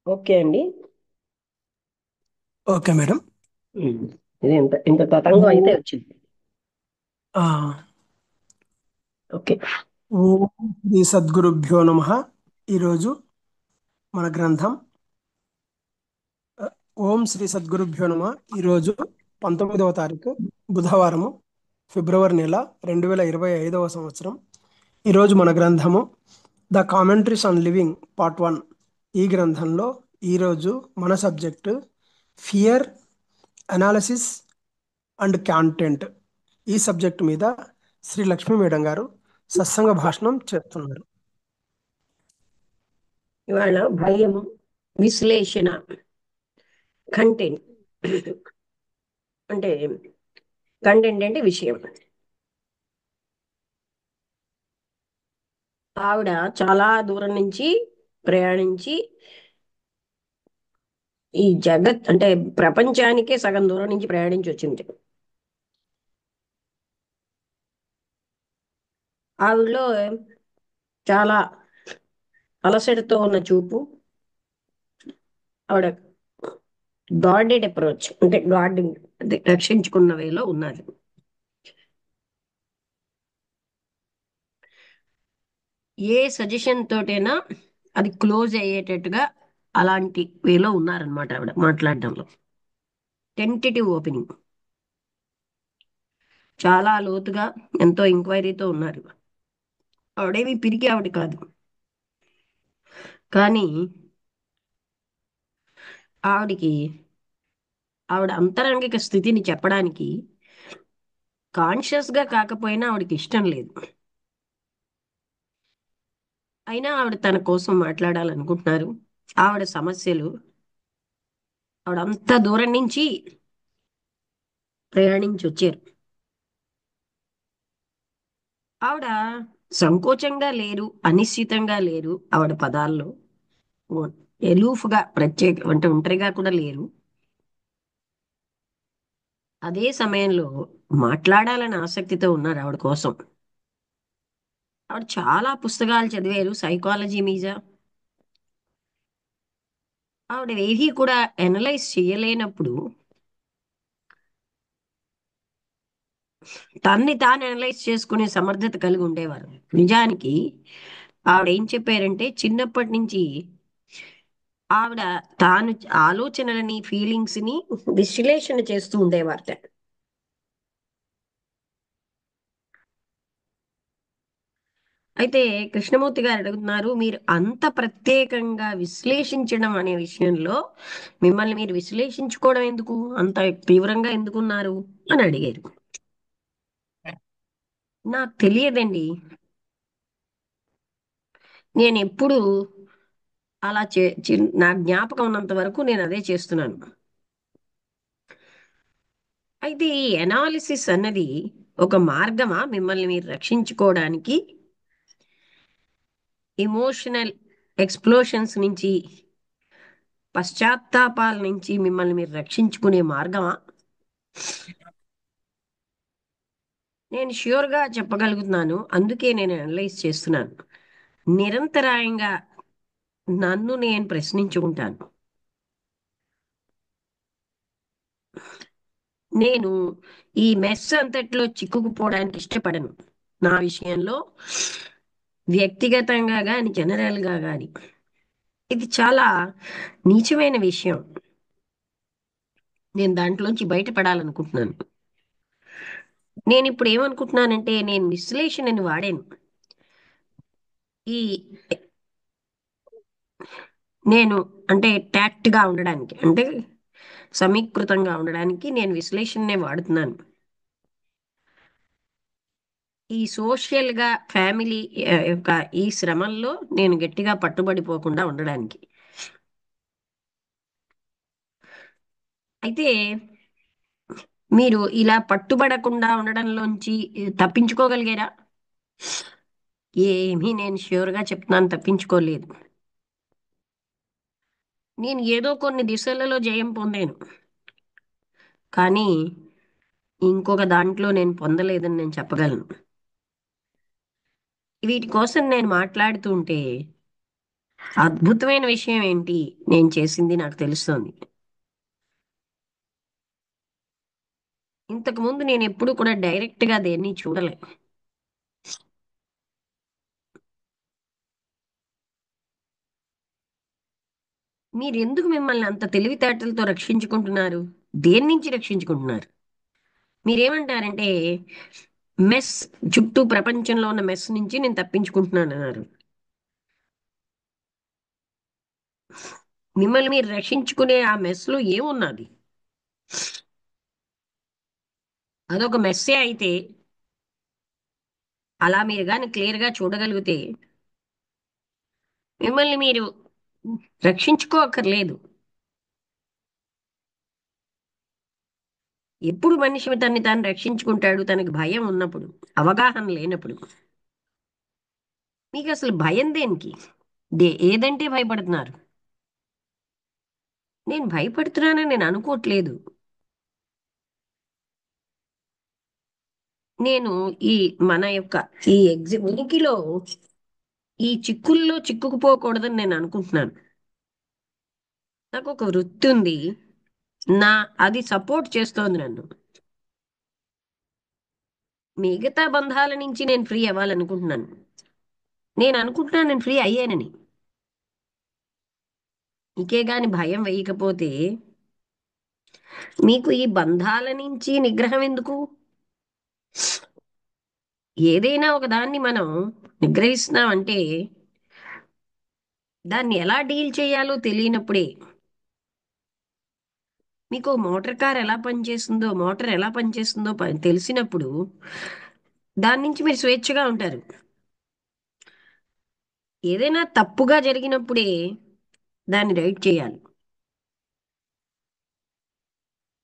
Okay అండి. Okay madam. Um. ఇది ఇంత ఇంత తతంగం అయితే ఓ- వచ్చింది. ఆ, ఓకే. ఓం శ్రీ సద్గురుభ్యో నమ. ఈరోజు మన గ్రంథం ఆ, ఓం శ్రీ సద్గురుభ్యో నమ. ఈరోజు 19వ తారీఖు బుధవారము, ఫిబ్రవరి నెల 2025 సంవత్సరం. ఈరోజు మన గ్రంథము the commentaries on living part 1. ఈ గ్రంథంలో ఈరోజు మన subject fear analysis and content. ఈ సబ్జెక్టు మీద శ్రీ లక్ష్మీ మేడం గారు సత్సంగ భాషణం చేస్తున్నారు. ఇవాళ భయం, విశ్లేషణ, కంటెంట్. అంటే కంటెంట్ అంటే విషయం. ఆవిడ చాలా దూరం నుంచి ప్రయాణించి ఈ జగత్ అంటే ప్రపంచానికే సగం దూరం నుంచి ప్రయాణించి వచ్చింది. ఆవిడలో చాలా అలసటతో ఉన్న చూపు, ఆవిడ గాడెడ్ అప్రోచ్ అంటే గాడ్ అంటే రక్షించుకున్న వేలో ఉన్నది. ఏ సజెషన్ తోటైనా అది క్లోజ్ అయ్యేటట్టుగా అలాంటి వేలో ఉన్నారనమాట ఆవిడ మాట్లాడడంలో. టెంటేటివ్ ఓపెనింగ్, చాలా లోతుగా ఎంతో ఎంక్వైరీతో ఉన్నారు. ఆవిడేమి పిరికి ఆవిడ కాదు, కానీ ఆవిడికి ఆవిడ అంతరంగిక స్థితిని చెప్పడానికి కాన్షియస్ గా కాకపోయినా ఆవిడకి ఇష్టం లేదు. అయినా ఆవిడ తన కోసం మాట్లాడాలనుకుంటున్నారు. ఆవిడ సమస్యలు, ఆవిడ అంత దూరం నుంచి ప్రయాణించి వచ్చారు. ఆవిడ సంకోచంగా లేరు, అనిశ్చితంగా లేరు. ఆవిడ పదాల్లో ఎలూఫ్గా ప్రత్యేక అంటే ఒంటరిగా కూడా లేరు. అదే సమయంలో మాట్లాడాలని ఆసక్తితో ఉన్నారు ఆవిడ కోసం. ఆవిడ చాలా పుస్తకాలు చదివారు సైకాలజీ మీద. ఆవిడ ఏవి కూడా అనలైజ్ చేయలేనప్పుడు తన్ని తాను అనలైజ్ చేసుకునే సమర్థత కలిగి ఉండేవారు. నిజానికి ఆవిడ ఏం చెప్పారంటే చిన్నప్పటి నుంచి ఆవిడ తాను ఆలోచనలని ఫీలింగ్స్ ని విశ్లేషణ చేస్తూ ఉండేవారట. అయితే కృష్ణమూర్తి గారు అడుగుతున్నారు, మీరు అంత ప్రత్యేకంగా విశ్లేషించడం అనే విషయంలో మిమ్మల్ని మీరు విశ్లేషించుకోవడం ఎందుకు, అంత తీవ్రంగా ఎందుకున్నారు అని అడిగారు. నాకు తెలియదండి, నేను ఎప్పుడు అలా నా జ్ఞాపకం ఉన్నంత వరకు నేను అదే చేస్తున్నాను. అయితే ఈ ఎనాలిసిస్ అన్నది ఒక మార్గమా మిమ్మల్ని మీరు రక్షించుకోవడానికి, ఎమోషనల్ ఎక్స్ప్లోషన్స్ నుంచి, పశ్చాత్తాపాల నుంచి మిమ్మల్ని మీరు రక్షించుకునే మార్గమా? నేను ష్యూర్గా చెప్పగలుగుతున్నాను, అందుకే నేను అనలైజ్ చేస్తున్నాను. నిరంతరాయంగా నన్ను నేను ప్రశ్నించుకుంటాను. నేను ఈ మెస్ అంతట్లో చిక్కుకుపోవడానికి ఇష్టపడను. నా విషయంలో వ్యక్తిగతంగా కానీ జనరల్గా కానీ ఇది చాలా నీచమైన విషయం. నేను దాంట్లోంచి బయటపడాలనుకుంటున్నాను. నేను ఇప్పుడు ఏమనుకుంటున్నానంటే నేను విశ్లేషణని వాడాను. ఈ నేను అంటే గా ఉండడానికి, అంటే సమీకృతంగా ఉండడానికి నేను విశ్లేషణనే వాడుతున్నాను. ఈ సోషల్గా ఫ్యామిలీ యొక్క ఈ శ్రమల్లో నేను గట్టిగా పట్టుబడిపోకుండా ఉండడానికి. అయితే మీరు ఇలా పట్టుబడకుండా ఉండడంలోంచి తప్పించుకోగలిగారా? ఏమీ, నేను ష్యూర్గా చెప్తున్నాను, తప్పించుకోలేదు. నేను ఏదో కొన్ని దిశలలో జయం పొందాను, కానీ ఇంకొక దాంట్లో నేను పొందలేదని నేను చెప్పగలను. వీటి కోసం నేను మాట్లాడుతూ ఉంటే అద్భుతమైన విషయం ఏంటి నేను చేసింది నాకు తెలుస్తోంది. ఇంతకు ముందు నేను ఎప్పుడు కూడా డైరెక్ట్ గా దేన్ని చూడలే. మీరు ఎందుకు మిమ్మల్ని అంత తెలివితేటలతో రక్షించుకుంటున్నారు? దేని నుంచి రక్షించుకుంటున్నారు? మీరేమంటారంటే మెస్, చుట్టూ ప్రపంచంలో ఉన్న మెస్ నుంచి నేను తప్పించుకుంటున్నాను అన్నారు. మిమ్మల్ని మీరు రక్షించుకునే ఆ మెస్ లో ఏమున్నది? అదొక మెస్సే అయితే అలా మీరు కానీ క్లియర్ గా చూడగలిగితే మిమ్మల్ని మీరు రక్షించుకోకర్లేదు. ఎప్పుడు మనిషి తన్ని తాను రక్షించుకుంటాడు? తనకి భయం ఉన్నప్పుడు, అవగాహన లేనప్పుడు. మీకు అసలు భయం దేనికి? ఏదంటే భయపడుతున్నారు? నేను భయపడుతున్నానని నేను అనుకోవట్లేదు. నేను ఈ మన యొక్క ఈ ఉనికిలో ఈ చిక్కుల్లో చిక్కుకుపోకూడదని నేను అనుకుంటున్నాను. నాకు ఒక వృత్తి ఉంది. నా అది సపోర్ట్ చేస్తోంది నన్ను. మిగతా బంధాల నుంచి నేను ఫ్రీ అవ్వాలనుకుంటున్నాను. నేను అనుకుంటున్నాను నేను ఫ్రీ అయ్యానని. ఇంకే గాని భయం వేయకపోతే మీకు ఈ బంధాల నుంచి నిగ్రహం ఎందుకు? ఏదైనా ఒక దాన్ని మనం నిగ్రహిస్తున్నామంటే దాన్ని ఎలా డీల్ చేయాలో తెలియనప్పుడే. మీకు మోటార్ కార్ ఎలా పనిచేస్తుందో, మోటార్ ఎలా పనిచేస్తుందో తెలిసినప్పుడు దాని నుంచి మీరు స్వేచ్ఛగా ఉంటారు. ఏదైనా తప్పుగా జరిగినప్పుడే దాన్ని రైట్ చేయాలి.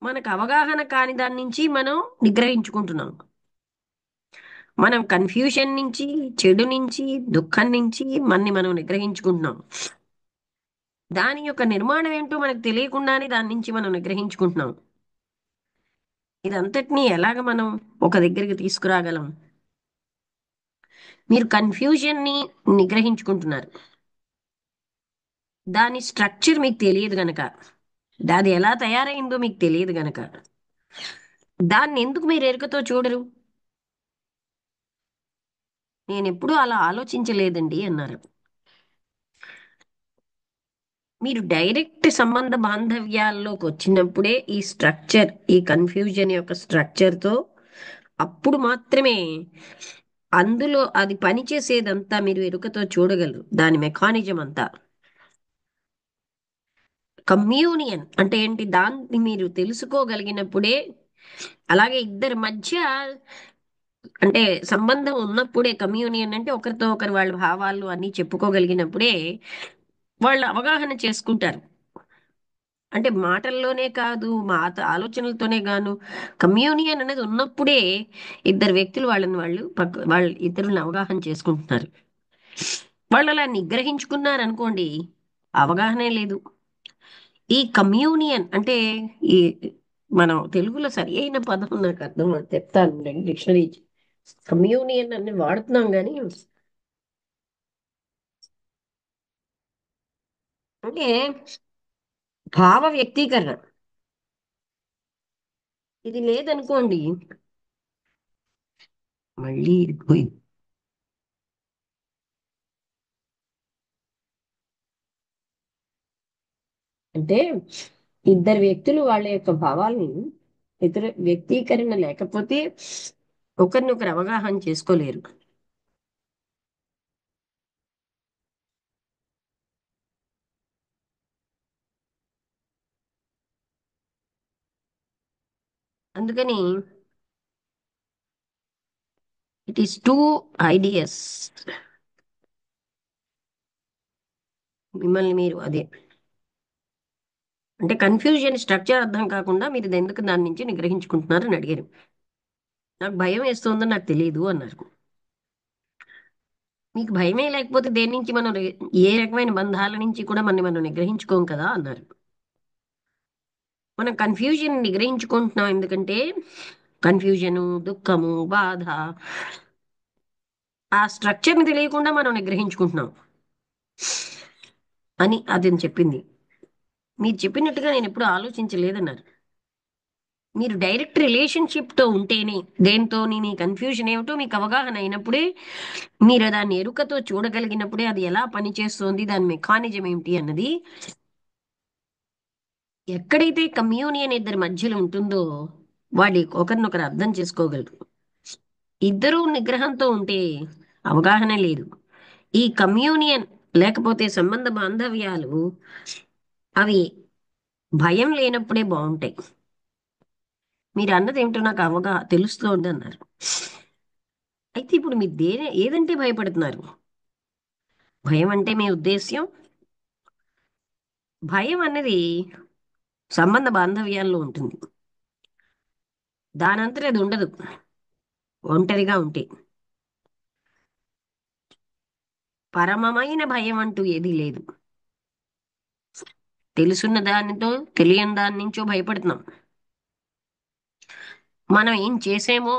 మనకు అవగాహన కాని దాని నుంచి మనం నిగ్రహించుకుంటున్నాం. మనం కన్ఫ్యూషన్ నుంచి, చెడు నుంచి, దుఃఖం నుంచి మనం నిగ్రహించుకుంటున్నాం. దాని యొక్క నిర్మాణం ఏంటో మనకు తెలియకుండానే దాని నుంచి మనం నిగ్రహించుకుంటున్నాం. ఇదంతటినీ ఎలాగ మనం ఒక దగ్గరికి తీసుకురాగలం? మీరు కన్ఫ్యూజన్ ని నిగ్రహించుకుంటున్నారు. దాని స్ట్రక్చర్ మీకు తెలియదు గనక, అది ఎలా తయారైందో మీకు తెలియదు గనక దాన్ని ఎందుకు మీరు ఎరుకతో చూడరు? నేను ఎప్పుడూ అలా ఆలోచించలేదండి అన్నారు. మీరు డైరెక్ట్ సంబంధ బాంధవ్యాల్లోకి వచ్చినప్పుడే ఈ స్ట్రక్చర్, ఈ కన్ఫ్యూజన్ యొక్క స్ట్రక్చర్తో అప్పుడు మాత్రమే అందులో అది పనిచేసేదంతా మీరు ఎరుకతో చూడగలరు. దాని మెకానిజం అంతా. కమ్యూనియన్ అంటే ఏంటి? దాన్ని మీరు తెలుసుకోగలిగినప్పుడే, అలాగే ఇద్దరి మధ్య అంటే సంబంధం ఉన్నప్పుడే, కమ్యూనియన్ అంటే ఒకరితో ఒకరు వాళ్ళ భావాలు అన్ని చెప్పుకోగలిగినప్పుడే వాళ్ళు అవగాహన చేసుకుంటారు. అంటే మాటల్లోనే కాదు, ఆలోచనలతోనే గాను కమ్యూనియన్ అనేది ఉన్నప్పుడే ఇద్దరు వ్యక్తులు వాళ్ళ ఇద్దరుని అవగాహన చేసుకుంటున్నారు. వాళ్ళు అలా నిగ్రహించుకున్నారు అనుకోండి, అవగాహనే లేదు. ఈ కమ్యూనియన్ అంటే ఈ మనం తెలుగులో సరి అయిన పదం నాకు అర్థం చెప్తాను, డిక్షనరీ. కమ్యూనియన్ అని వాడుతున్నాం కానీ అంటే భావ వ్యక్తీకరణ. ఇది లేదనుకోండి, మళ్ళీ ఇరికిపోయింది. అంటే ఇద్దరు వ్యక్తులు వాళ్ళ యొక్క భావాల్ని ఇతర వ్యక్తీకరణ లేకపోతే ఒకరినొకరు అవగాహన చేసుకోలేరు. అందుకని ఇట్ ఈస్ టూ ఐడియస్. మిమ్మల్ని మీరు అదే అంటే కన్ఫ్యూజన్ స్ట్రక్చర్ అర్థం కాకుండా మీరు ఇది ఎందుకు దాని నుంచి నిగ్రహించుకుంటున్నారని అడిగారు. నాకు భయం వేస్తుందని నాకు తెలియదు అన్నారు. మీకు భయమే లేకపోతే దేని నుంచి ఏ రకమైన బంధాల నుంచి కూడా మనం నిగ్రహించుకోం కదా అన్నారు. మనం కన్ఫ్యూజన్ నిగ్రహించుకుంటున్నాం ఎందుకంటే కన్ఫ్యూజను, దుఃఖము, బాధ, ఆ స్ట్రక్చర్ని తెలియకుండా మనం నిగ్రహించుకుంటున్నాం. అని అతను చెప్పింది. మీరు చెప్పినట్టుగా నేను ఎప్పుడు ఆలోచించలేదన్నారు. మీరు డైరెక్ట్ రిలేషన్షిప్తో ఉంటేనే దేంతో నీ కన్ఫ్యూజన్ ఏమిటో మీకు అవగాహన అయినప్పుడే, మీరు దాన్ని ఎరుకతో చూడగలిగినప్పుడే అది ఎలా పనిచేస్తోంది, దాని మెకానిజం ఏమిటి అన్నది ఎక్కడైతే కమ్యూనియన్ ఇద్దరి మధ్యలో ఉంటుందో వాళ్ళు ఒకరినొకరు అర్థం చేసుకోగలరు. ఇద్దరూ నిగ్రహంతో ఉంటే అవగాహన లేదు. ఈ కమ్యూనియన్ లేకపోతే సంబంధ బాంధవ్యాలు అవి భయం లేనప్పుడే బాగుంటాయి. మీరు అన్నది ఏమిటో నాకు తెలుస్తోంది అన్నారు. అయితే ఇప్పుడు మీరు ఏదంటే భయపడుతున్నారు? భయం అంటే మీ ఉద్దేశ్యం? భయం అన్నది సంబంధ బాంధవ్యాల్లో ఉంటుంది. దానంతట అది ఉండదు ఒంటరిగా ఉంటే. పరమమైన భయం అంటూ ఏదీ లేదు. తెలుసున్న దానితో తెలియని దాని నుంచో భయపడుతున్నాం. మనం ఏం చేసామో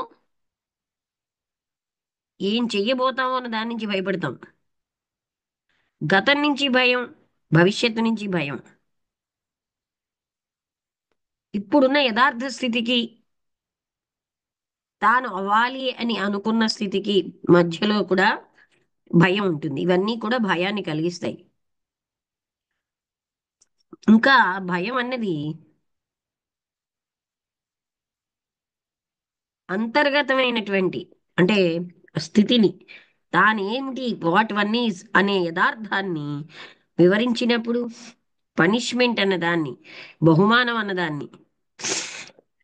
ఏం చెయ్యబోతామో అన్న దాని నుంచి భయపడతాం. గతం నుంచి భయం, భవిష్యత్తు నుంచి భయం. ఇప్పుడున్న యథార్థ స్థితికి, తాను అవ్వాలి అని అనుకున్న స్థితికి మధ్యలో కూడా భయం ఉంటుంది. ఇవన్నీ కూడా భయాన్ని కలిగిస్తాయి. ఇంకా భయం అన్నది అంతర్గతమైనటువంటి అంటే స్థితిని, తానేమిటి, వాట్ వన్ ఈజ్ అనే యథార్థాన్ని వివరించినప్పుడు, పనిష్మెంట్ అన్నదాన్ని, బహుమానం అన్నదాన్ని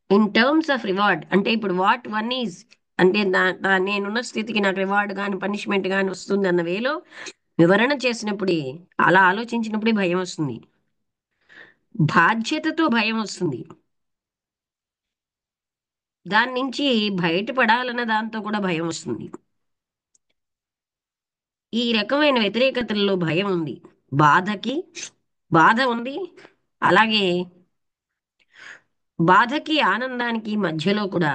ఇన్ టర్మ్స్ ఆఫ్ రివార్డ్, అంటే ఇప్పుడు వాట్ వన్ ఈజ్ అంటే నేనున్న స్థితికి నాకు రివార్డ్ కానీ పనిష్మెంట్ కానీ వస్తుంది అన్న వేలో వివరణ చేసినప్పుడే, అలా ఆలోచించినప్పుడే భయం వస్తుంది. బాధ్యతతో భయం వస్తుంది. దాని నుంచి బయటపడాలన్న దాంతో కూడా భయం వస్తుంది. ఈ రకమైన వ్యతిరేకతల్లో భయం ఉంది. బాధకి బాధ ఉంది. అలాగే బాధకి ఆనందానికి మధ్యలో కూడా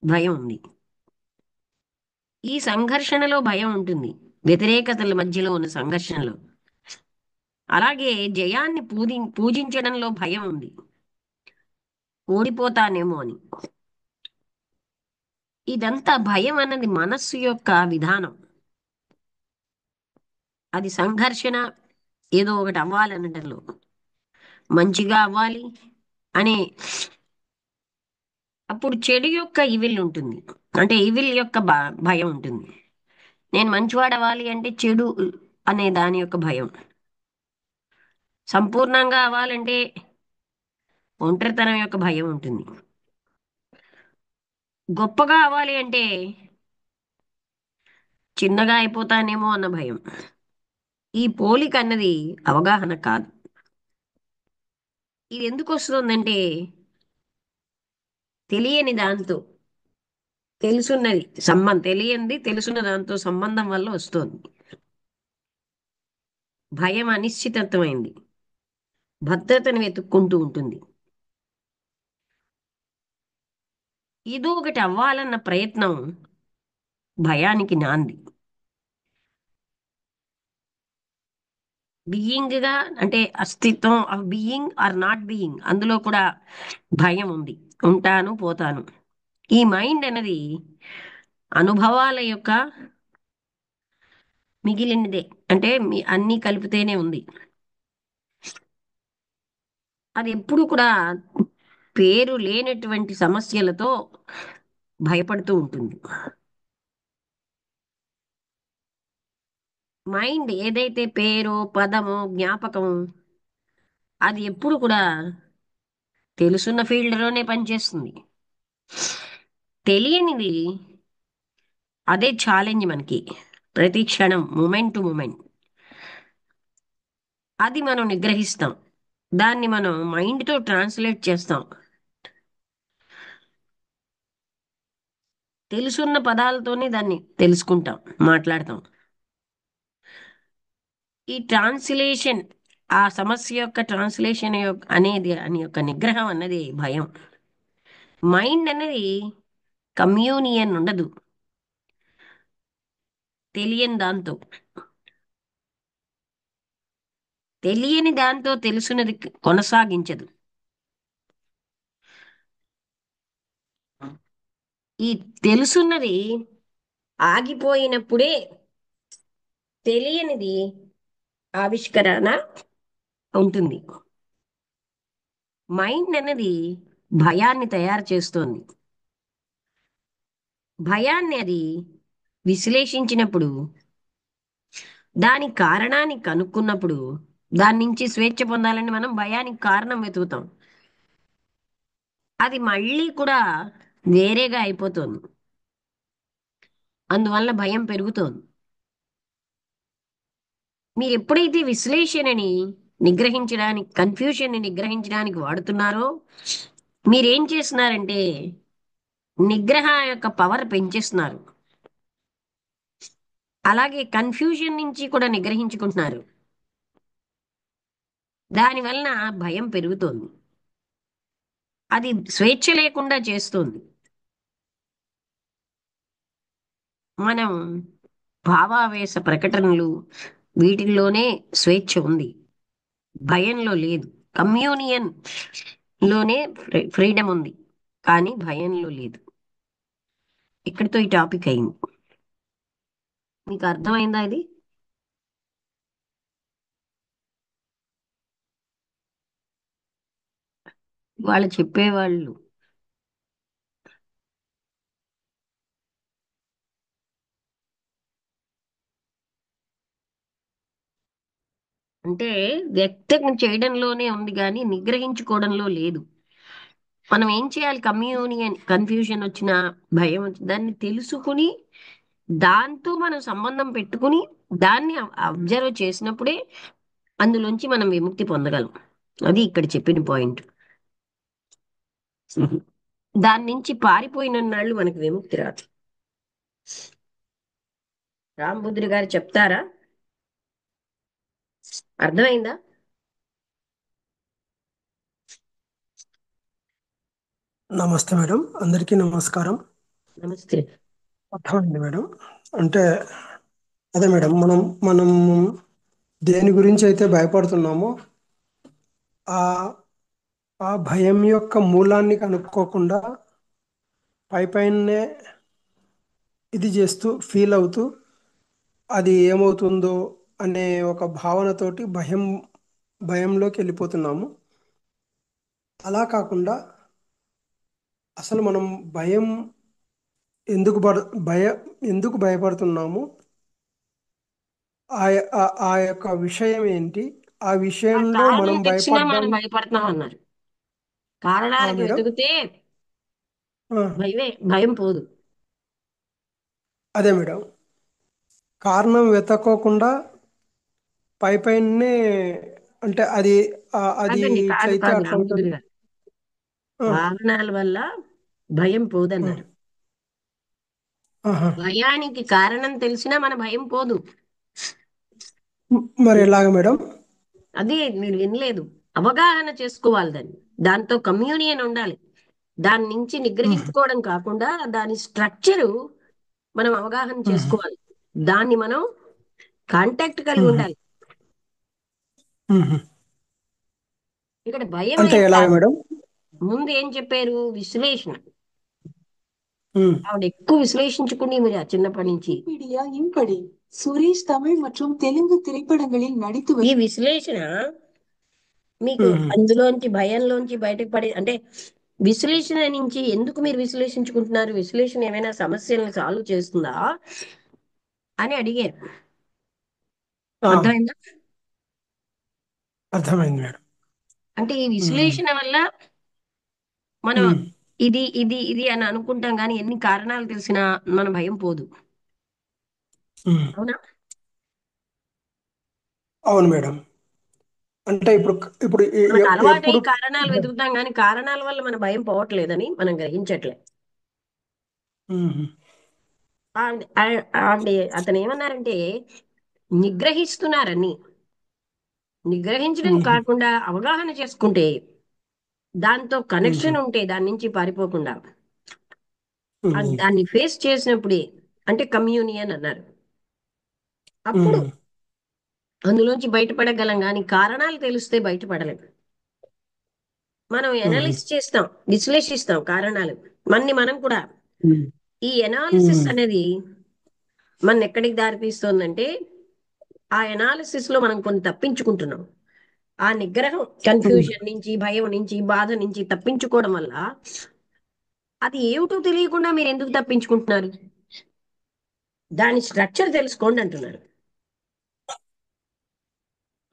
భయం ఉంది. ఈ సంఘర్షణలో భయం ఉంటుంది. వ్యతిరేకతల మధ్యలో ఉన్న సంఘర్షణలో. అలాగే జయాన్ని పూజించడంలో భయం ఉంది. ఓడిపోతానేమో అని. ఇదంతా భయం అన్నది మనస్సు యొక్క విధానం. అది సంఘర్షణ, ఏదో ఒకటి అవ్వాలనటంలో, మంచిగా అవ్వాలి అనే, అప్పుడు చెడు యొక్క ఇవిల్ ఉంటుంది. అంటే ఇవిల్ యొక్క భయం ఉంటుంది. నేను మంచివాడవ్వాలి అంటే చెడు అనే దాని యొక్క భయం. సంపూర్ణంగా అవ్వాలంటే ఒంటరితనం యొక్క భయం ఉంటుంది. గొప్పగా అవ్వాలి అంటే చిన్నగా అయిపోతానేమో అన్న భయం. ఈ పోలిక అన్నది అవగాహన కాదు. ఇది ఎందుకు వస్తుందంటే తెలియని దాంతో తెలియనిది తెలుసున్న దాంతో సంబంధం వల్ల వస్తుంది. భయం అనిశ్చితత్వమైంది. భద్రతను వెతుక్కుంటూ ఉంటుంది. ఏదో ఒకటి అవ్వాలన్న ప్రయత్నం భయానికి నాంది. బీయింగ్ గా అంటే అస్తిత్వం of being or not being, అందులో కూడా భయం ఉంది. ఉంటాను పోతాను. ఈ మైండ్ అనేది అనుభవాల యొక్క మిగిలినదే. అంటే అన్నీ కలిపితేనే ఉంది. అది ఎప్పుడు కూడా పేరు లేనటువంటి సమస్యలతో భయపడుతూ ఉంటుంది. మైండ్ ఏదైతే పేరు పదము జ్ఞాపకం, అది ఎప్పుడు కూడా తెలుసున్న ఫీల్డ్లోనే పనిచేస్తుంది. తెలియనిది అదే ఛాలెంజ్ మనకి. ప్రతి క్షణం మూమెంట్ టు మూమెంట్ అది మనం నిగ్రహిస్తాం. దాన్ని మనం మైండ్తో ట్రాన్స్లేట్ చేస్తాం. తెలుసున్న పదాలతోనే దాన్ని తెలుసుకుంటాం, మాట్లాడతాం. ఈ ట్రాన్స్లేషన్, ఆ సమస్య యొక్క ట్రాన్స్లేషన్ అనేది అని యొక్క నిగ్రహం అన్నది భయం. మైండ్ అనేది కమ్యూనియన్ ఉండదు తెలియని దాంతో. తెలియని దాంతో తెలుసున్నది కొనసాగించదు. ఈ తెలుసున్నది ఆగిపోయినప్పుడే తెలియనిది ఆవిష్కరణ ఉంటుంది. మైండ్ అనేది భయాన్ని తయారు చేస్తోంది. భయాన్ని అది విశ్లేషించినప్పుడు, దాని కారణాన్ని కనుక్కున్నప్పుడు, దాని నుంచి స్వేచ్ఛ పొందాలని మనం భయానికి కారణం వెతుకుతాం. అది మళ్ళీ కూడా వేరేగా అయిపోతుంది. అందువల్ల భయం పెరుగుతోంది. మీరు ఎప్పుడైతే విశ్లేషణని నిగ్రహించడానికి, కన్ఫ్యూషన్ని నిగ్రహించడానికి వాడుతున్నారో, మీరేం చేస్తున్నారంటే నిగ్రహ యొక్క పవర్ పెంచేస్తున్నారు. అలాగే కన్ఫ్యూజన్ నుంచి కూడా నిగ్రహించుకుంటున్నారు. దానివలన భయం పెరుగుతోంది. అది స్వేచ్ఛ లేకుండా చేస్తుంది. మనం భావావేశ ప్రకటనలు వీటిల్లోనే స్వేచ్ఛ ఉంది, భయంలో లేదు. కమ్యూనియన్ లోనే ఫ్రీడమ్ ఉంది, కానీ భయంలో లేదు. ఇక్కడితో ఈ టాపిక్ అయింది. మీకు అర్థమైందా ఇది? వాళ్ళు చెప్పేవాళ్ళు అంటే వ్యక్తం చేయడంలోనే ఉంది కానీ నిగ్రహించుకోవడంలో లేదు. మనం ఏం చేయాలి? కమ్యూనియన్ కన్ఫ్యూజన్ వచ్చినా, భయం వచ్చినా దాన్ని తెలుసుకుని, దాంతో మనం సంబంధం పెట్టుకుని, దాన్ని అబ్జర్వ్ చేసినప్పుడే అందులోంచి మనం విముక్తి పొందగలం. అది ఇక్కడ చెప్పిన పాయింట్. దాని నుంచి పారిపోయిన నాళ్ళు మనకు విముక్తి రాదు. రామభద్రి గారు చెప్తారా? అర్థమైందా? నమస్తే మేడం, అందరికీ నమస్కారం. నమస్తే. అర్థమైంది మేడం. అంటే అదే మేడం, మనం దేని గురించి అయితే భయపడుతున్నామో ఆ ఆ భయం యొక్క మూలాన్ని కనుక్కోకుండా పైనే ఇది చేస్తూ ఫీల్ అవుతూ అది ఏమవుతుందో అనే ఒక భావనతోటి భయంలోకి వెళ్ళిపోతున్నాము. అలా కాకుండా అసలు మనం భయం ఎందుకు ఎందుకు భయపడుతున్నాము, ఆ యొక్క విషయం ఏంటి, ఆ ఆ విషయంలో కారణం మనం తెలిసినా మనం భయపడ్డాము. భయపడుతున్నాం అన్నారు. కారణాలకు మేడం. వెతికితే ఆ, భయం పోదు. అదే మేడం, కారణం వెతక్కోకుండా పైనే అంటే అది కాదండి, కాదు ఇట్లయితే కాదు అట్లా రామభద్రి ఉంటుంది. గారు, ఆ, కారణాల వల్ల భయం ఆ, పోదన్నారు. ఆహా. భయానికి కారణం తెలిసినా మన భయం పోదు. మరి ఎలాగ మేడం? అది మీరు వినలేదు. అవగాహన చేసుకోవాలి దాన్ని. దాంతో కమ్యూనియన్ ఉండాలి. దాని నుంచి ఉహు, నిగ్రహించుకోవడం కాకుండా దాని స్ట్రక్చరు మనం అవగాహన ఉహు, చేసుకోవాలి. దాన్ని మనం కాంటాక్ట్ కలిగి ఉహు, ఉండాలి. ఉహు. ఇక్కడ భయం అంటే ఏం ఎలాగ కాదు. మేడం? ముందు ఏం చెప్పారు? విశ్లేషణ. ఉమ్, ఆవిడ ఎక్కువ విశ్లేషించుకుని మీరు చిన్నప్పటి నుంచి விக்கிபீடியா இன்படி சுரேஷ் தமிழ் மற்றும் தெலுங்கு திரைப்படங்களில் நடித்து ఈ விశ్లేషణ మీకు ఉహు, అందులోంచి భయంలోంచి బయటకు పడే అంటే విశ్లేషణ నుంచి ఎందుకు మీరు విశ్లేషించుకుంటున్నారు? విశ్లేషణ ఏమైనా సమస్యలను సాల్వ్ చేస్తుందా అని అడిగారు. ఆ, అర్థమైందా? అర్థమైంది మేడం. అంటే ఈ ఉమ్, విశ్లేషణ వల్ల మనం ఉమ్, ఇది ఇది ఇది అని అనుకుంటాం కానీ ఎన్ని కారణాలు తెలిసినా మన భయం పోదు. ఉమ్. అవునా? అవును మేడం. అంటే ఇప్పుడు ఇప్పుడు మనకు అలవాటై ఎప్పుడు కారణాలు వెతుకుతాం కానీ కారణాల వల్ల మన భయం పోవట్లేదని మనం గ్రహించట్లే. ఉహు, ఆవిడ అతను ఏమన్నారంటే నిగ్రహిస్తున్నారని, నిగ్రహించడం ఉహు, కాకుండా అవగాహన చేసుకుంటే, దాంతో ఉహు, కనెక్షన్ ఉంటే దాని నుంచి పారిపోకుండా ఉహు, దాన్ని ఫేస్ చేసినప్పుడే, అంటే కమ్యూనియన్ అన్నారు. అప్పుడు ఉహు. అందులోంచి బయటపడగలం కానీ కారణాలు తెలిస్తే బయటపడలేం. మనం ఉమ్, ఎనాలిసిస్ చేస్తాం, విశ్లేషిస్తాం కారణాలు మనం కూడా. ఉమ్, ఈ ఎనాలిసిస్ ఉమ్, అనేది మన ఎక్కడికి దారితీస్తోందంటే, ఆ ఎనాలిసిస్ లో మనం కొన్ని తప్పించుకుంటున్నాం. ఆ నిగ్రహం, ఉమ్, కన్ఫ్యూజన్ నుంచి, భయం నుంచి, బాధ నుంచి తప్పించుకోవడం వల్ల అది ఏమిటో తెలియకుండా మీరు ఎందుకు తప్పించుకుంటున్నారు? దాని స్ట్రక్చర్ తెలుసుకోండి అంటున్నారు.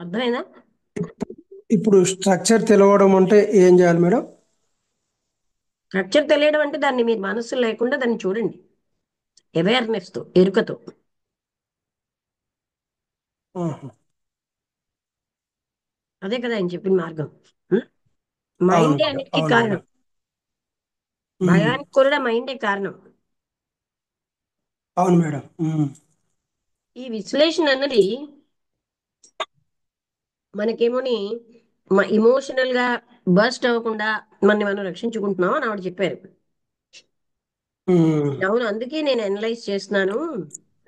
అర్థమైందా? ఇప్పుడు స్ట్రక్చర్ తెలవడం అంటే ఏం చేయాలి మేడం? స్ట్రక్చర్ తెలియడం అంటే దాన్ని మీరు మనస్సు లేకుండా దాన్ని చూడండి, అవేర్నెస్ తో, ఎరుకతో. ఆహా. అదే కదా ఆయన చెప్పిన మార్గం. అవును మైండే మేడం, అన్నిటికీ అవును కారణం. మేడం. ఉమ్, భయానికి కూడా మైండే కారణం. అవును మేడం. ఉమ్, ఈ విశ్లేషణ అన్నది మనకేమోని ఇమోషనల్ గా బర్స్ట్ అవ్వకుండా మనం రక్షించుకుంటున్నాం అని ఆవిడ చెప్పారు. ఉమ్, అవును, అందుకే నేను అనలైజ్ చేస్తున్నాను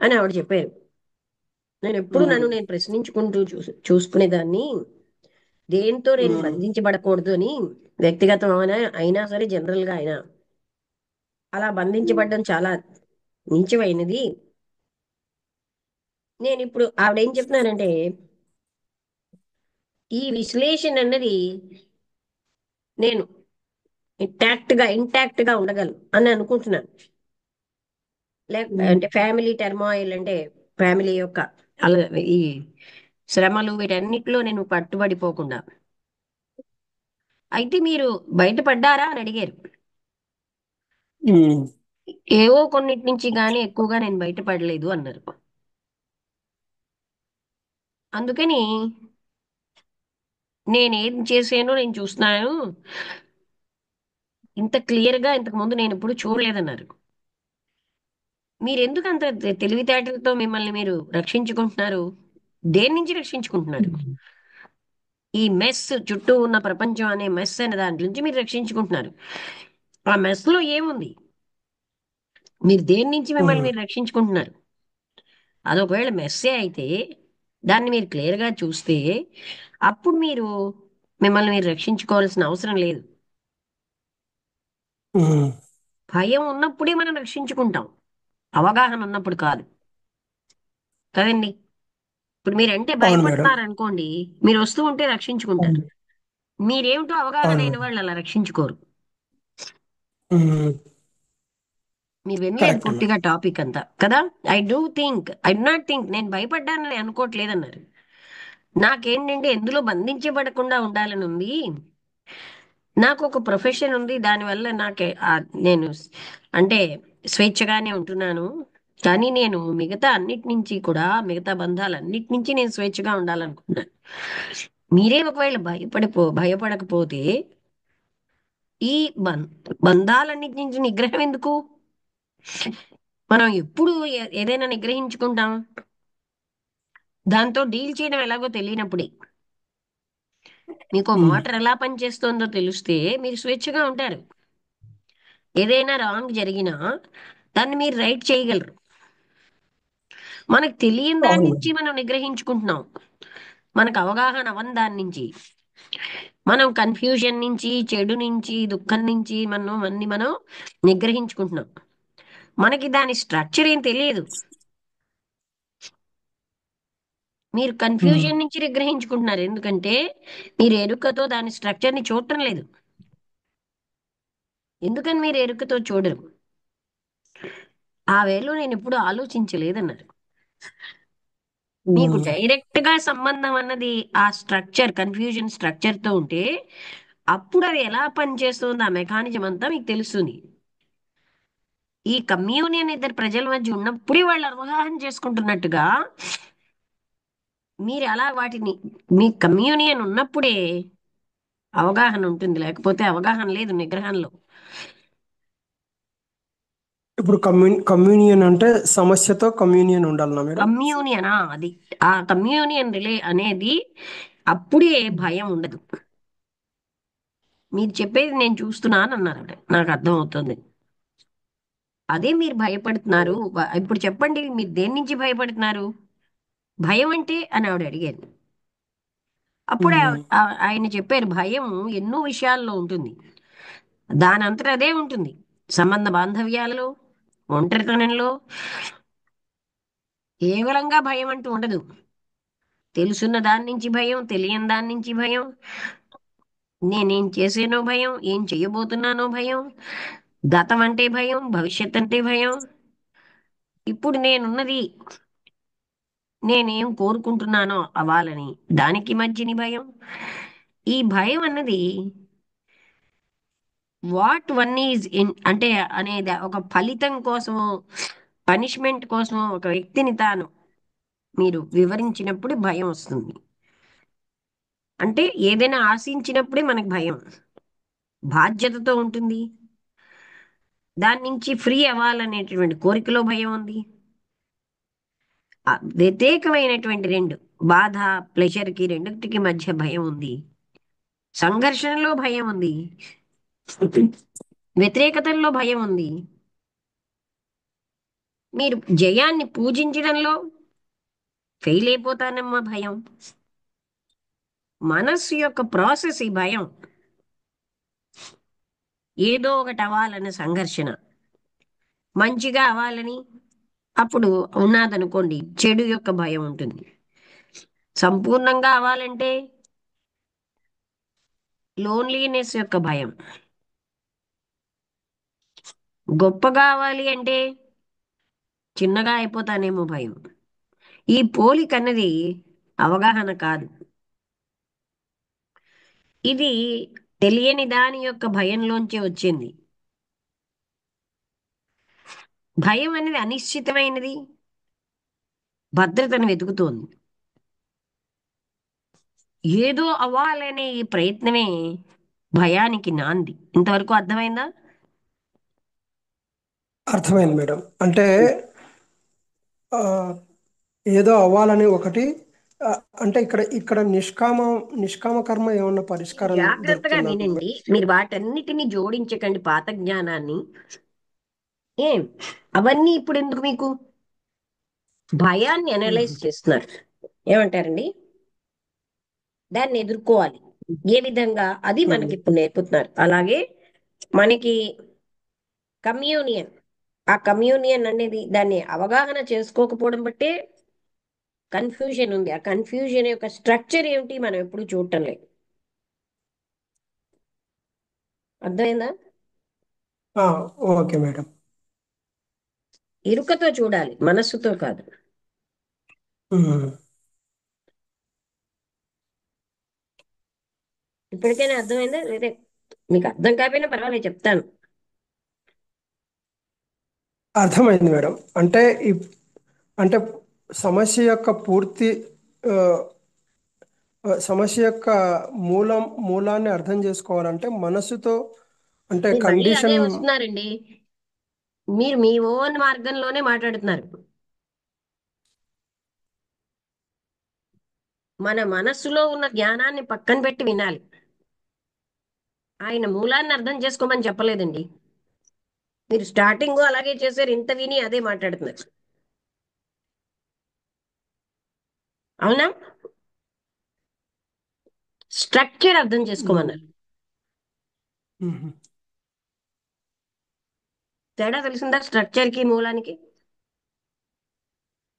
అని ఆవిడ చెప్పారు. నేను ఎప్పుడు ఉమ్, నేను ప్రశ్నించుకుంటూ చూసుకునేదాన్ని, దేంతో నేను ఉమ్, బంధించబడకూడదు అని. వ్యక్తిగతం అయినా సరే, జనరల్ గా అయినా అలా బంధించబడడం చాలా నీచమైనది. నేను ఇప్పుడు ఆవిడ ఏం చెప్తున్నానంటే, ఈ విశ్లేషణ అన్నది నేను ఇంటాక్ట్ గా ఉండగలను అని అనుకుంటున్నాను. లేక ఉమ్, అంటే ఫ్యామిలీ టర్మాయిల్ అంటే ఫ్యామిలీ యొక్క అలా ఈ శ్రమలు వీటన్నిటిలో నేను పట్టుబడిపోకుండా. అయితే మీరు బయటపడ్డారా అని అడిగారు. ఉమ్, ఏవో కొన్నిటి నుంచి కానీ ఎక్కువగా నేను బయటపడలేదు అన్నారు. అందుకని నేనేం చేశానో నేను చూస్తున్నాను, ఇంత క్లియర్ గా ఇంతకు ముందు నేను ఎప్పుడు చూడలేదన్నారు. మీరు ఎందుకు అంత తెలివితేటలతో మిమ్మల్ని మీరు రక్షించుకుంటున్నారు? దేని నుంచి రక్షించుకుంటున్నారు? ఈ మెస్, చుట్టూ ఉన్న ప్రపంచం అనే మెస్ అనే దాంట్ నుంచి మీరు రక్షించుకుంటున్నారు. ఆ మెస్ లో ఏముంది? మీరు దేని నుంచి మిమ్మల్ని ఉమ్, మీరు రక్షించుకుంటున్నారు? అది ఒకవేళ మెస్సే అయితే దాన్ని మీరు క్లియర్ గా చూస్తే అప్పుడు మీరు మిమ్మల్ని మీరు రక్షించుకోవాల్సిన అవసరం లేదు. ఉమ్. భయం ఉన్నప్పుడే మనం రక్షించుకుంటాం, అవగాహన ఉన్నప్పుడు కాదు కదండి. ఇప్పుడు మీరంటే అవును మేడం. భయపడుతున్నారు అనుకోండి, మీరు వస్తూ ఉంటే రక్షించుకుంటారు. అవును, మీరేమిటో అవగాహన అవును అయిన మేడం. వాళ్ళు అలా రక్షించుకోరు. ఉమ్, మీరు వినలేదు కరెక్ట్ మేడం. పూర్తిగా టాపిక్ అంతా కదా. ఐ డు నాట్ థింక్ నేను భయపడ్డానని అనుకోవట్లేదన్నారు. నాకేంటంటే ఎందులో బంధించబడకుండా ఉండాలని ఉంది. నాకు ఒక ప్రొఫెషన్ ఉంది, దానివల్ల నేను అంటే స్వేచ్ఛగానే ఉంటున్నాను. కానీ నేను మిగతా అన్నిటి నుంచి కూడా, మిగతా బంధాలన్నిటి నుంచి నేను స్వేచ్ఛగా ఉండాలనుకున్నాను. మీరే ఒకవేళ భయపడకపోతే ఈ బంధాలన్నిటి నుంచి నిగ్రహం ఎందుకు? మనం ఎప్పుడు ఏదైనా నిగ్రహించుకుంటాం, దాంతో డీల్ చేయడం ఎలాగో తెలియనప్పుడే. మీకు ఉమ్, మోటార్ ఎలా పనిచేస్తుందో తెలిస్తే మీరు స్వేచ్ఛగా ఉంటారు. ఏదైనా రాంగ్ జరిగినా దాన్ని మీరు రైట్ చేయగలరు. మనకు తెలియని దాని అవును నుంచి మేడం. మనం నిగ్రహించుకుంటున్నాం, మనకు అవగాహన అవని దాని నుంచి. మనం కన్ఫ్యూజన్ నుంచి, చెడు నుంచి, దుఃఖం నుంచి మనం నిగ్రహించుకుంటున్నాం. మనకి దాని స్ట్రక్చర్ ఏం తెలియదు. మీరు ఉమ్, కన్ఫ్యూజన్ నుంచి నిగ్రహించుకుంటున్నారు, ఎందుకంటే మీరు ఎరుకతో దాని స్ట్రక్చర్ ని చూడటం లేదు. ఎందుకని మీరు ఎరుకతో చూడరు? ఆ వేలో నేను ఎప్పుడు ఆలోచించలేదన్నారు. మీకు ఉమ్, డైరెక్ట్ గా సంబంధం అన్నది ఆ స్ట్రక్చర్, కన్ఫ్యూజన్ స్ట్రక్చర్ తో ఉంటే అప్పుడు అది ఎలా పనిచేస్తుందో ఆ మెకానిజం అంతా మీకు తెలుస్తుంది. ఈ కమ్యూనియన్ ఇద్దరు ప్రజల మధ్య ఉన్నప్పుడే వాళ్ళు అవగాహన చేసుకుంటున్నట్టుగా మీరు అలా వాటిని, మీ కమ్యూనియన్ ఉన్నప్పుడే అవగాహన ఉంటుంది, లేకపోతే అవగాహన లేదు నిగ్రహంలో. ఇప్పుడు కమ్యూనియన్ అంటే సమస్యతో కమ్యూనియన్ ఉండాలనా మేడం? కమ్యూనియనా అది, ఆ కమ్యూనియన్ రిలే అనేది అప్పుడే భయం ఉండదు. మీరు చెప్పేది నేను చూస్తున్నాను అన్నారు ఆవిడ. నాకు అర్థం అవుతుంది. అదే మీరు భయపడుతున్నారు. ఇప్పుడు చెప్పండి, మీరు దేని నుంచి భయపడుతున్నారు? భయం అంటే అని ఆవిడ అడిగారు. అప్పుడే ఉమ్, ఆయన చెప్పారు, భయం ఎన్నో విషయాల్లో ఉంటుంది. దానంతట అదే ఉంటుంది. సంబంధ బాంధవ్యాలలో, ఒంటరితనంలో కేవలంగా భయం అంటూ ఉండదు. తెలుసున్న దాని నుంచి భయం, తెలియని దాని నుంచి భయం, నేనేం చేసేనో భయం, ఏం చెయ్యబోతున్నానో భయం, గతం అంటే భయం, భవిష్యత్ అంటే భయం, ఇప్పుడు నేనున్నది నేనేం కోరుకుంటున్నానో అవ్వాలని దానికి మధ్యని భయం. ఈ భయం అన్నది వాట్ వన్ ఈజ్ ఇన్ అంటే అనేది ఒక ఫలితం కోసమో పనిష్మెంట్ కోసమో ఒక వ్యక్తిని తాను మీరు వివరించినప్పుడు భయం వస్తుంది. అంటే ఏదైనా ఆశించినప్పుడే మనకు భయం. బాధ్యతతో ఉంటుంది, దాని నుంచి ఫ్రీ అవ్వాలనేటువంటి కోరికలో భయం ఉంది. వ్యతిరేకమైనటువంటి రెండు, బాధ ప్లెజర్కి రెండింటికి మధ్య భయం ఉంది. సంఘర్షణలో భయం ఉంది, వ్యతిరేకతల్లో భయం ఉంది. మీరు జయాన్ని పూజించడంలో ఫెయిల్ అయిపోతానమ్మా భయం. మనస్సు యొక్క ప్రాసెస్ ఈ భయం. ఏదో ఒకటి అవ్వాలన్న సంఘర్షణ, మంచిగా అవ్వాలని అప్పుడు ఉన్నదనుకోండి చెడు యొక్క భయం ఉంటుంది. సంపూర్ణంగా అవ్వాలంటే లోన్లీనెస్ యొక్క భయం. గొప్పగా అవ్వాలి అంటే చిన్నగా అయిపోతానేమో భయం. ఈ పోలిక అన్నది అవగాహన కాదు. ఇది తెలియని దాని యొక్క భయంలోంచే వచ్చింది. భయం అనేది అనిశ్చితమైనది, భద్రతను వెతుకుతోంది. ఏదో అవ్వాలనే ఈ ప్రయత్నమే భయానికి నాంది. ఇంతవరకు అర్థమైందా? అర్థమైంది మేడం. అంటే ఆ, ఏదో అవ్వాలని ఒకటి, ఆ, అంటే ఇక్కడ ఇక్కడ నిష్కామ కర్మ ఏమన్నా పరిష్కారం జాగ్రత్తగా దొరుకుతుందా వినండి. మేడం? మీరు వాటన్నిటిని జోడించకండి పాత జ్ఞానాన్ని. ఏం అవన్నీ ఇప్పుడు ఎందుకు మీకు? భయాన్ని అనలైజ్ ఉమ్, చేస్తున్నారు. ఏమంటారండి? దాన్ని ఎదుర్కోవాలి ఏ విధంగా, అది మనకి ఉమ్, ఇప్పుడు నేర్పుతున్నారు. అలాగే మనకి కమ్యూనియన్, ఆ కమ్యూనియన్ అనేది దాన్ని అవగాహన చేసుకోకపోవడం బట్టే కన్ఫ్యూజన్ ఉంది. ఆ కన్ఫ్యూజన్ యొక్క స్ట్రక్చర్ ఏమిటి మనం ఎప్పుడు చూడటం లేదు. అర్థమైందా? ఆ, ఓకే మేడం. ఇరుకతో చూడాలి, మనస్సుతో కాదు. ఉమ్, ఇప్పటికైనా అర్థమైందా? లేదా మీకు అర్థం కాకపోయినా పర్వాలేదు, చెప్తాను. అర్థమైంది మేడం. అంటే అంటే సమస్య యొక్క పూర్తి ఆ, సమస్య యొక్క మూలాన్ని అర్థం చేసుకోవాలంటే మనసుతో, అంటే మీరు మళ్ళీ అదే కండిషన్. వస్తున్నారండి. మీరు మీ ఓన్ మార్గంలోనే మాట్లాడుతున్నారు. మన మనస్సులో ఉన్న జ్ఞానాన్ని పక్కన పెట్టి వినాలి. ఆయన మూలాన్ని అర్థం చేసుకోమని చెప్పలేదండి. మీరు స్టార్టింగ్ అలాగే చేశారు, ఇంత విని అదే మాట్లాడుతున్నారు. అవునా? స్ట్రక్చర్ అర్థం చేసుకోమన్నారు. తేడా తెలిసిందా స్ట్రక్చర్ కి మూలానికి?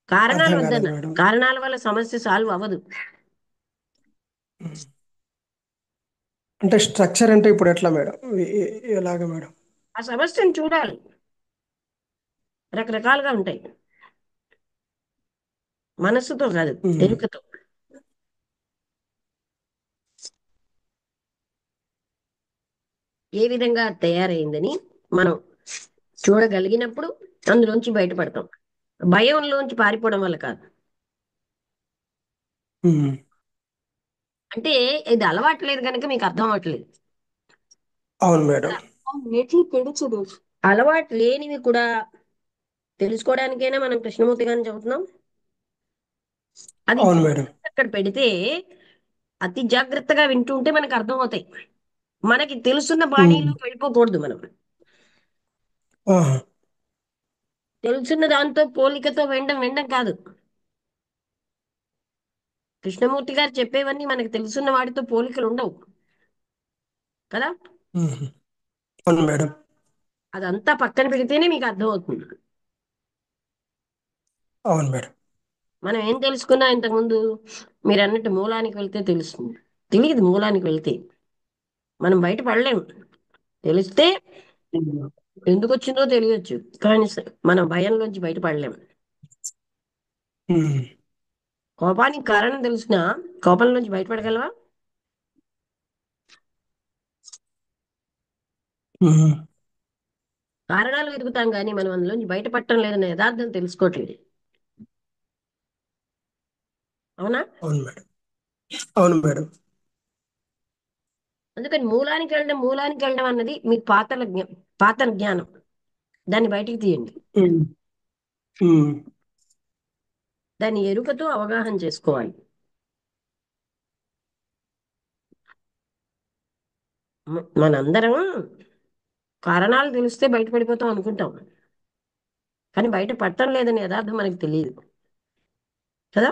కారణాలు అర్థం కాలేదు వద్దన్నారు. మేడం. కారణాల వల్ల సమస్య సాల్వ్ అవ్వదు. ఉమ్. అంటే స్ట్రక్చర్ అంటే ఇప్పుడు ఎట్లా మేడం? ఎలాగ మేడం? ఆ సమస్యను చూడాలి, రకరకాలుగా ఉంటాయి. మనస్సుతో కాదు, ఉమ్, ఎరుకతో. ఏ విధంగా తయారైందని మనం చూడగలిగినప్పుడు అందులోంచి బయటపడతాం. భయంలోంచి పారిపోవడం వల్ల కాదు. ఉమ్, అంటే ఇది అలవాట్లేదు కనుక మీకు అర్థం అవ్వట్లేదు. అవును మేడం. నెట్లు పెడుచుడు అలవాటు లేనివి కూడా తెలుసుకోవడానికైనా మనం కృష్ణమూర్తి గారిని చదువుతున్నాం. అది అవును మేడం. తీసుకొచ్చి అక్కడ పెడితే అతి జాగ్రత్తగా వింటూ ఉంటే మనకు అర్థం అవుతాయి. మనకి తెలుసున్న ఉమ్, బాణీలోకి వెళ్ళిపోకూడదు మనం. ఆహా, తెలుసున్న దాంతో పోలికతో వినడం వినడం కాదు. కృష్ణమూర్తి గారు చెప్పేవన్నీ మనకు తెలుసున్న వాటితో పోలికలు ఉండవు కదా. ఉమ్. అవును మేడం. అదంతా పక్కన పెడితేనే మీకు అర్థమవుతుంది. అవును మేడం. మనం ఏం తెలుసుకున్నా ఇంతకుముందు మీరు అన్నట్టు మూలానికి వెళ్తే తెలుస్తుంది. తెలియదు మూలానికి వెళ్తే మనం బయట పడలేము. తెలిస్తే ఉమ్. ఎందుకు వచ్చిందో తెలియచ్చు, కానీ మన భయంలోంచి బయటపడలేము. ఉమ్. కోపానికి కారణం తెలిసినా కోపం నుంచి బయటపడగలవా? ఉమ్. కారణాలు వెతుకుతాం కానీ మనం అందులోంచి బయటపడటం లేదన్న యథార్థం తెలుసుకోవట్లేదు. అవునా? అవును మేడం. అవును మేడం. అందుకని మూలానికి వెళ్ళడం అన్నది మీ పాత జ్ఞానం. దాన్ని బయటికి తీయండి. ఉమ్. ఉమ్. దాన్ని ఎరుకతో అవగాహన చేసుకోవాలి. మనందరం కారణాలు తెలిస్తే బయటపడిపోతాం అనుకుంటాం, కానీ బయట పడటం లేదని యథార్థం మనకు తెలియదు కదా.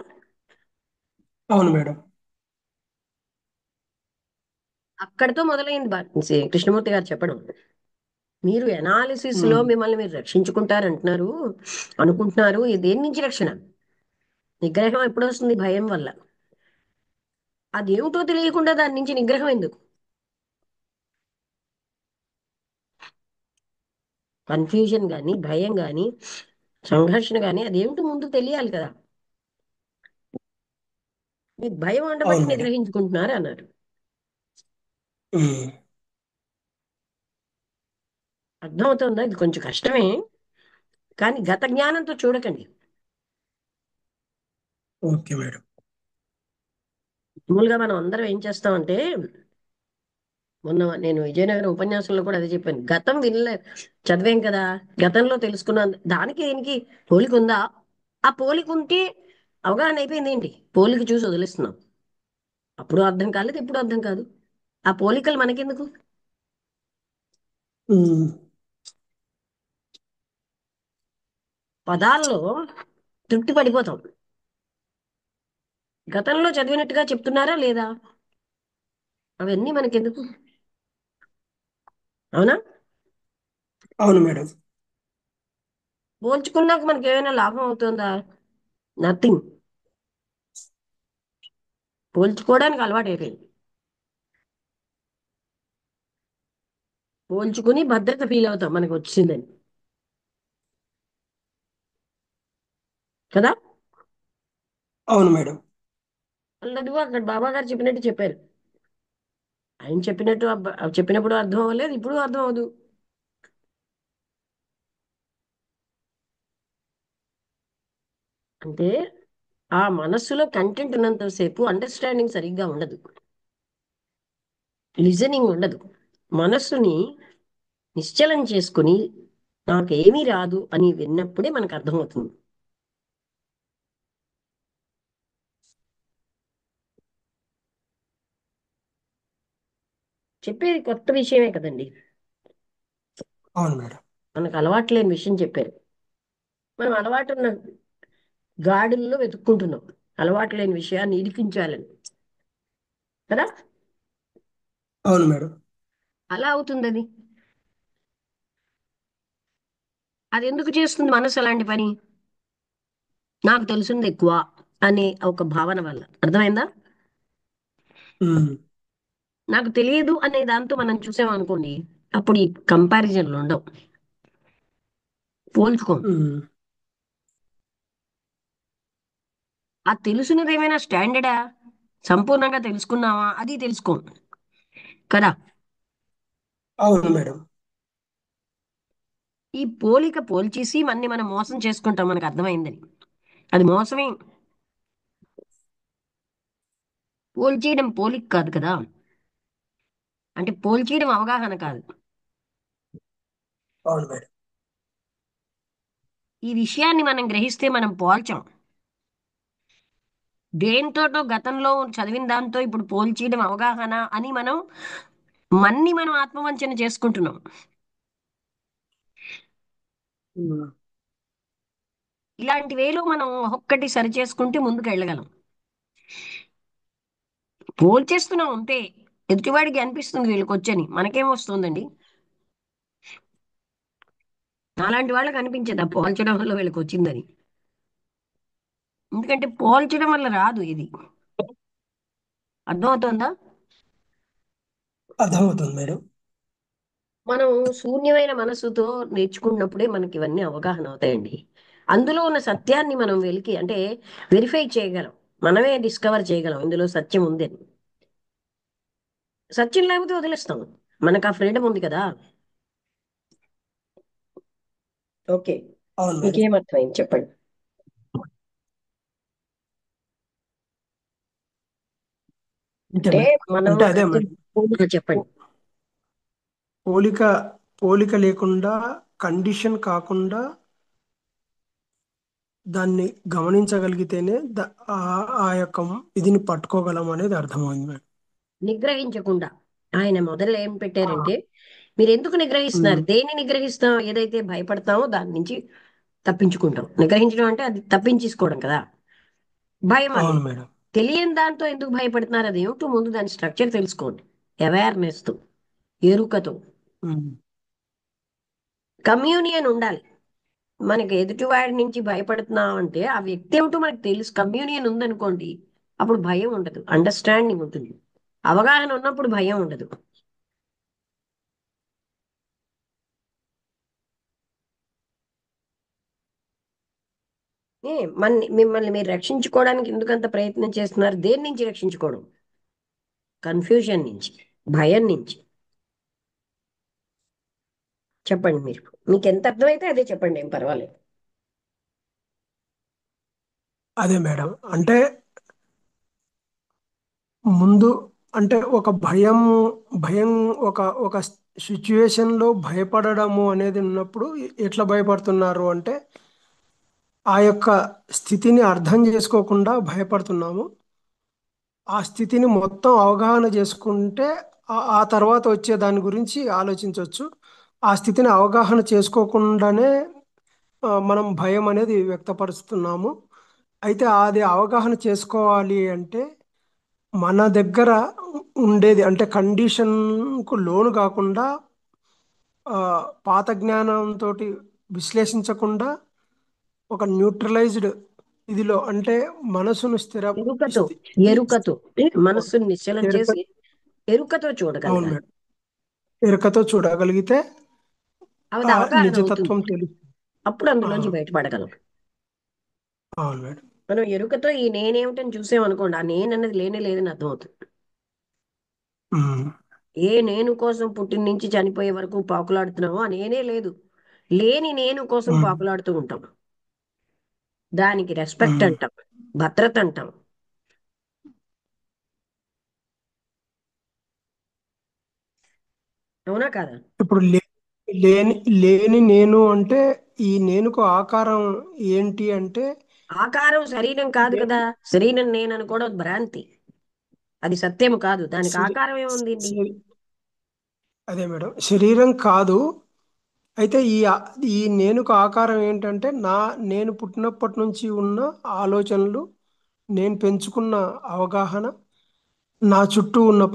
అవును మేడం. అక్కడితో మొదలైంది కృష్ణమూర్తి గారు చెప్పడం. మీరు ఎనాలిసిస్ లో ఉమ్. మిమ్మల్ని మీరు రక్షించుకుంటారంటున్నారు, అనుకుంటున్నారు. ఇది దేని నుంచి రక్షణ? నిగ్రహం ఎప్పుడు వస్తుంది? భయం వల్ల. అదేమిటో తెలియకుండా దాని నుంచి నిగ్రహం ఎందుకు? కన్ఫ్యూజన్ కానీ, భయం కానీ, సంఘర్షణ కానీ అదేమిటో ముందు తెలియాలి కదా. మీకు భయం ఉండబట్టి అవును మేడం. నిగ్రహించుకుంటున్నారు అన్నారు. ఉమ్. అర్థమవుతుందా? ఇది కొంచెం కష్టమే, కానీ గత జ్ఞానంతో చూడకండి. Okay madam. మామూలుగా మనం అందరం ఏం చేస్తామంటే, మొన్న నేను విజయనగరం ఉపన్యాసంలో కూడా అదే చెప్పాను. గతం వినలే, చదివాం కదా, గతంలో తెలుసుకున్నాం, దానికి దీనికి పోలిక ఉందా? ఆ పోలిక ఉంటే అవగాహన అయిపోయింది ఏంటి? పోలిక చూసి వదిలేస్తున్నాం. అప్పుడు అర్థం కాలేదు, ఇప్పుడు అర్థం కాదు. ఆ పోలికలు మనకెందుకు? ఉమ్. పదాల్లో తృప్తి పడిపోతాం. గతంలో చదివినట్టుగా చెప్తున్నారా లేదా? అవన్నీ మనకెందుకు? అవునా? అవును మేడం. పోల్చుకున్నాక మనకి ఏమైనా లాభం అవుతుందా? నథింగ్. పోల్చుకోవడానికి అలవాటు అయిపోయింది. పోల్చుకుని భద్రత ఫీల్ అవుతాం మనకు వచ్చిందని కదా. అవును మేడం. అన్నట్టుగా అక్కడ బాబా గారు చెప్పినట్టు చెప్పారు. ఆయన చెప్పినట్టు చెప్పినప్పుడు అర్థం అవ్వలేదు, ఇప్పుడు అర్థం అవ్వదు. అంటే ఆ మనస్సులో కంటెంట్ ఉన్నంతసేపు అండర్స్టాండింగ్ సరిగ్గా ఉండదు, లిజనింగ్ ఉండదు. మనస్సుని నిశ్చలం చేసుకుని నాకేమీ రాదు అని విన్నప్పుడే మనకు అర్థమవుతుంది. చెప్పేది కొత్త విషయమే కదండి. అవును మేడం. మనకు అలవాటు లేని విషయం చెప్పారు. మనం అలవాటు ఉన్న గాడుల్లో వెతుక్కుంటున్నాం అలవాటు లేని విషయాన్ని ఇరికించాలని కదా. అవును మేడం. అలా అవుతుంది అది. అది ఎందుకు చేస్తుంది మనసు అలాంటి పని? నాకు తెలుసుంది ఎక్కువ అనే ఒక భావన వల్ల. అర్థమైందా? ఉమ్. నాకు తెలియదు అనే దాంతో మనం చూసామనుకోండి, అప్పుడు ఈ కంపారిజన్లు ఉండవు, పోల్చుకోం. ఉమ్. ఆ తెలుసున్నది ఏమైనా స్టాండర్డా? సంపూర్ణంగా తెలుసుకున్నావా? అది తెలుసుకోం కదా. అవును మేడం. ఈ పోలిక పోల్చేసి మనం మోసం చేసుకుంటాం మనకు అర్థమైందని. అది మోసమే. పోల్చేయడం పోలిక కాదు కదా. అంటే పోల్చేయడం అవగాహన కాదు. అవును మేడం. ఈ విషయాన్ని మనం గ్రహిస్తే మనం పోల్చాం. దేంతోటో గతంలో చదివిన దాంతో ఇప్పుడు పోల్చేయడం అవగాహన అని మనం ఆత్మవంచన చేసుకుంటున్నాం. ఉమ్. ఇలాంటి వేలో మనం ఒక్కొక్కటి సరి చేసుకుంటే ముందుకు వెళ్ళగలం. పోల్చేస్తున్నాం అంతే. ఎదుటివాడికి అనిపిస్తుంది వీళ్ళకి వచ్చని, మనకేం వస్తుందండి? అలాంటి వాళ్ళకి అనిపించదా పోల్చడం వల్ల వీళ్ళకి వచ్చిందని? ఎందుకంటే పోల్చడం వల్ల రాదు ఇది. అర్థమవుతుందా? అర్థమవుతుంది మేడం. మనం శూన్యమైన మనసుతో నేర్చుకున్నప్పుడే మనకి ఇవన్నీ అవగాహన అవుతాయండి. అందులో ఉన్న సత్యాన్ని మనం వెలికి అంటే వెరిఫై చేయగలం. మనమే డిస్కవర్ చేయగలం ఇందులో సత్యం ఉంది అని. సత్యం లేకపోతే వదిలేస్తాం. మనకు ఆ ఫ్రీడమ్ ఉంది కదా. ఓకే. అవును మేడం. మీకేమర్థమైంది చెప్పండి. అంతే అంటే మేడం. మనం అంటే అదే ప్రతి మేడం. చెప్పండి. పో- పోలిక పోలిక లేకుండా, కండిషన్ కాకుండా దాన్ని గమనించగలిగితేనే ఆ యొక్క ఇదిని పట్టుకోగలం అనేది అర్థమైంది మేడం. నిగ్రహించకుండా ఆయన మొదలు ఏం ఆ, పెట్టారంటే, మీరు ఎందుకు నిగ్రహిస్తున్నారు? ఉమ్, దేన్ని నిగ్రహిస్తాం? ఏదైతే భయపడతామో దాని నుంచి తప్పించుకుంటాం. నిగ్రహించడం అంటే అది తప్పించేసుకోవడం కదా. భయం అవును అనేది మేడం. తెలియని దాంతో ఎందుకు భయపడుతున్నారు? అది ఏమిటో ముందు దాని స్ట్రక్చర్ తెలుసుకోండి. అవేర్నెస్ తో, ఎరుకతో. ఉమ్, కమ్యూనియన్ ఉండాలి. మనకి ఎదుటివాడి నుంచి భయపడుతున్నాం అంటే ఆ వ్యక్తి ఏమిటో మనకు తెలుసు. కమ్యూనియన్ ఉందనుకోండి, అప్పుడు భయం ఉండదు, అండర్స్టాండింగ్ ఉంటుంది. అవగాహన ఉన్నప్పుడు భయం ఉండదు. ఏ మిమ్మల్ని మీరు రక్షించుకోవడానికి ఎందుకంత ప్రయత్నం చేస్తున్నారు? దేని నుంచి రక్షించుకోవడం? కన్ఫ్యూజన్ నుంచి, భయం నుంచి. చెప్పండి మీరు. మీకు ఎంత అర్థమైతే అదే చెప్పండి, ఏం పర్వాలేదు. అదే మేడం. అంటే ముందు అంటే ఒక భయం భయం ఒక ఒక సిచ్యువేషన్లో భయపడడము అనేది ఉన్నప్పుడు ఎట్లా భయపడుతున్నారు అంటే ఆ యొక్క స్థితిని అర్థం చేసుకోకుండా భయపడుతున్నాము. ఆ స్థితిని మొత్తం అవగాహన చేసుకుంటే ఆ తర్వాత వచ్చే దాని గురించి ఆలోచించవచ్చు. ఆ స్థితిని అవగాహన చేసుకోకుండానే మనం భయం అనేది వ్యక్తపరుస్తున్నాము. అయితే అది అవగాహన చేసుకోవాలి అంటే మన దగ్గర ఉండేది అంటే కండిషన్కు లోను కాకుండా ఆ, పాత జ్ఞానంతో విశ్లేషించకుండా ఒక న్యూట్రలైజ్డ్ ఇదిలో అంటే మనసును ఎరుకతో, ఎరుకతో మనస్సుని నిశ్చలం ఎరుక చేసి ఎరుకతో అవును చూడగలగాలి. మేడం. ఎరుకతో చూడగలిగితే అది ఆ అవగాహన అవుతుంది. నిజతత్వం తెలుసు. అప్పుడు ఆ, అందులోంచి బయటపడగలం. అవును మేడం. మనం ఎరుకతో ఈ నేనేమిటని చూసామనుకోండి, ఆ నేనన్నది లేనే లేదని అర్థమవుతుంది. ఉమ్, ఏ నేను కోసం పుట్టిన నుంచి చనిపోయే వరకు పాకులాడుతున్నామో ఆ నేనే లేదు. లేని నేను కోసం ఉమ్, పాకులాడుతూ ఉంటాం. దానికి రెస్పెక్ట్ ఉమ్. అంటాం, భద్రత అంటాం. అవునా కాదా? ఇప్పుడు లేని లేని నేను అంటే ఈ నేనుకు ఆకారం ఏంటి అంటే ఆకారం శరీరం కాదు నే- కదా. శరీరం నేను అనుకోవడం భ్రాంతి. అది సత్యం కాదు. దానికి శరీ- ఆకారం ఏముంది? శరీ- అదే మేడం, శరీరం కాదు. అయితే ఈ నేనుకు ఆకారం ఏంటంటే నేను పుట్టినప్పటి నుంచి ఉన్న ఆలోచనలు, నేను పెంచుకున్న అవగాహన, నా చుట్టూ ఉన్న